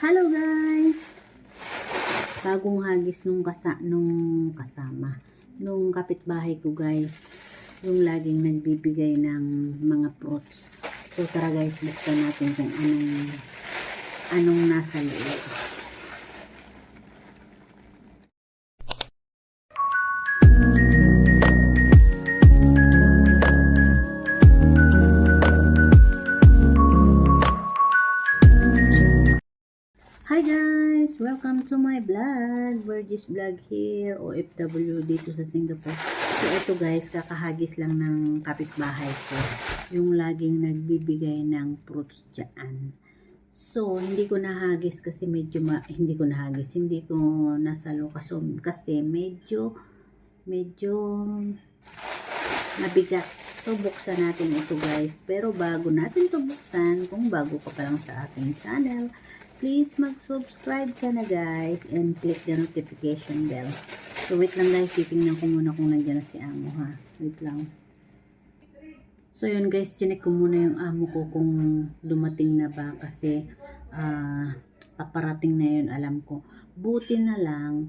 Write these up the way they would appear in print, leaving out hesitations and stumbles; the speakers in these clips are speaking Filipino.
Hello guys! Bagong hagis nung kapitbahay ko guys. Yung laging nagbibigay ng mga fruits. So tara guys, buksan natin kung anong nasa loob. Hi guys! Welcome to my vlog. Burgess Vlog here, OFW dito sa Singapore. So ito guys, kakahagis lang ng kapitbahay ko. Yung laging nagbibigay ng fruits dyan. So hindi ko nahagis kasi hindi ko nasalo kasi medyo mabigat. So buksan natin ito guys. Pero bago natin ito buksan, kung bago ka pa lang sa aking channel, please mag-subscribe ka na guys and click the notification bell. So wait lang guys, titingnan ko muna kung nandiyan na si amo ha. Wait lang. So yun guys, chinek ko muna yung amo ko kung dumating na ba kasi paparating na yun, alam ko. Buti na lang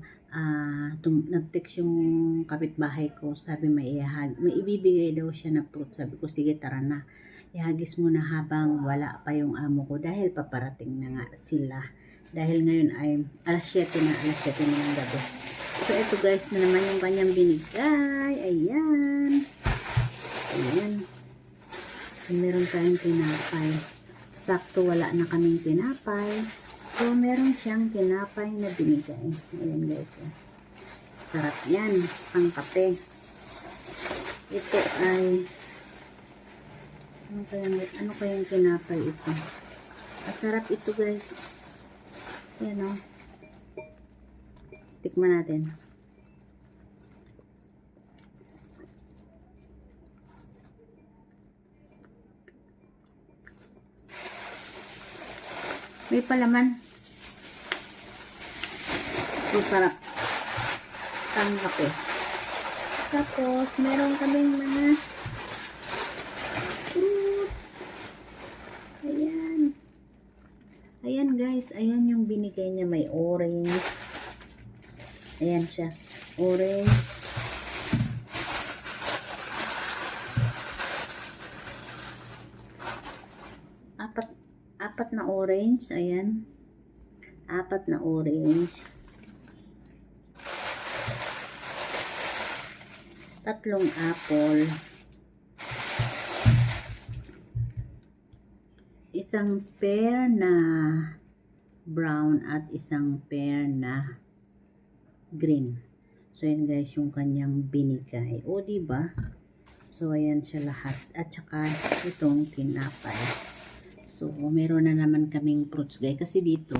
nag-text yung kapitbahay ko, sabi may ibibigay daw siya na fruit. Sabi ko sige tara na, ihagis mo na habang wala pa yung amo ko dahil paparating na nga sila. Dahil ngayon ay alas 7 na ng gabi. So ito guys na naman yung kanyang binigay. Ayan. So, meron tayong tinapay. Sakto wala na kaming tinapay. So meron siyang tinapay na binigay. Ayan guys. Sarap yan. Pang kape. Ito ay ano kayang tinapay ito? Masarap ito guys. Yan o. Tikman natin. May palaman. Masarap. Pang kape. Tapos meron kaming mga ayan guys, ayan yung binigay niya, may orange. Ayan siya, orange. Apat na orange, ayan. 4 na orange. 3 apple. Isang pear na brown at isang pear na green. So yan guys yung kanyang binigay. O diba? So ayan siya lahat. At saka itong tinapay. So meron na naman kaming fruits guys. Kasi dito,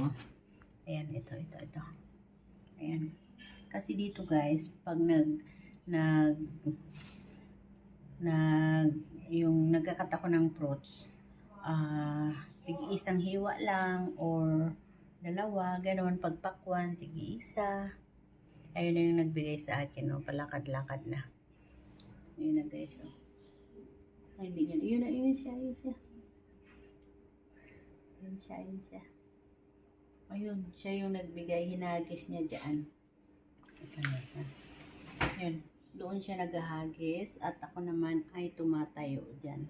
ayan ito. Ayan. Kasi dito guys, pag yung nagkakat ako ng fruits, tig-isang hiwa lang or dalawa, ganoon, pagpakwan, tig-isa. Ayun na yung nagbigay sa akin, no? Palakad-lakad na. Ayun na guys, oh. Ay, hindi niya. Yun siya. Ayun, siya yung nagbigay, hinagis niya dyan. Yun, doon siya naghahagis at ako naman ay tumatayo dyan.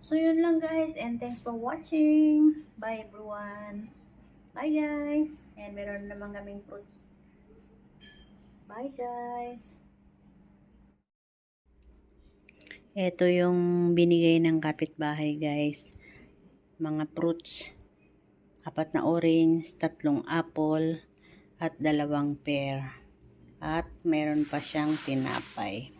So yun lang guys, and thanks for watching. Bye everyone. Bye guys. And meron naman kaming fruits. Bye guys. Ito yung binigay ng kapitbahay guys. Mga fruits. 4 na orange, 3 apple, at 2 pear. At meron pa siyang tinapay.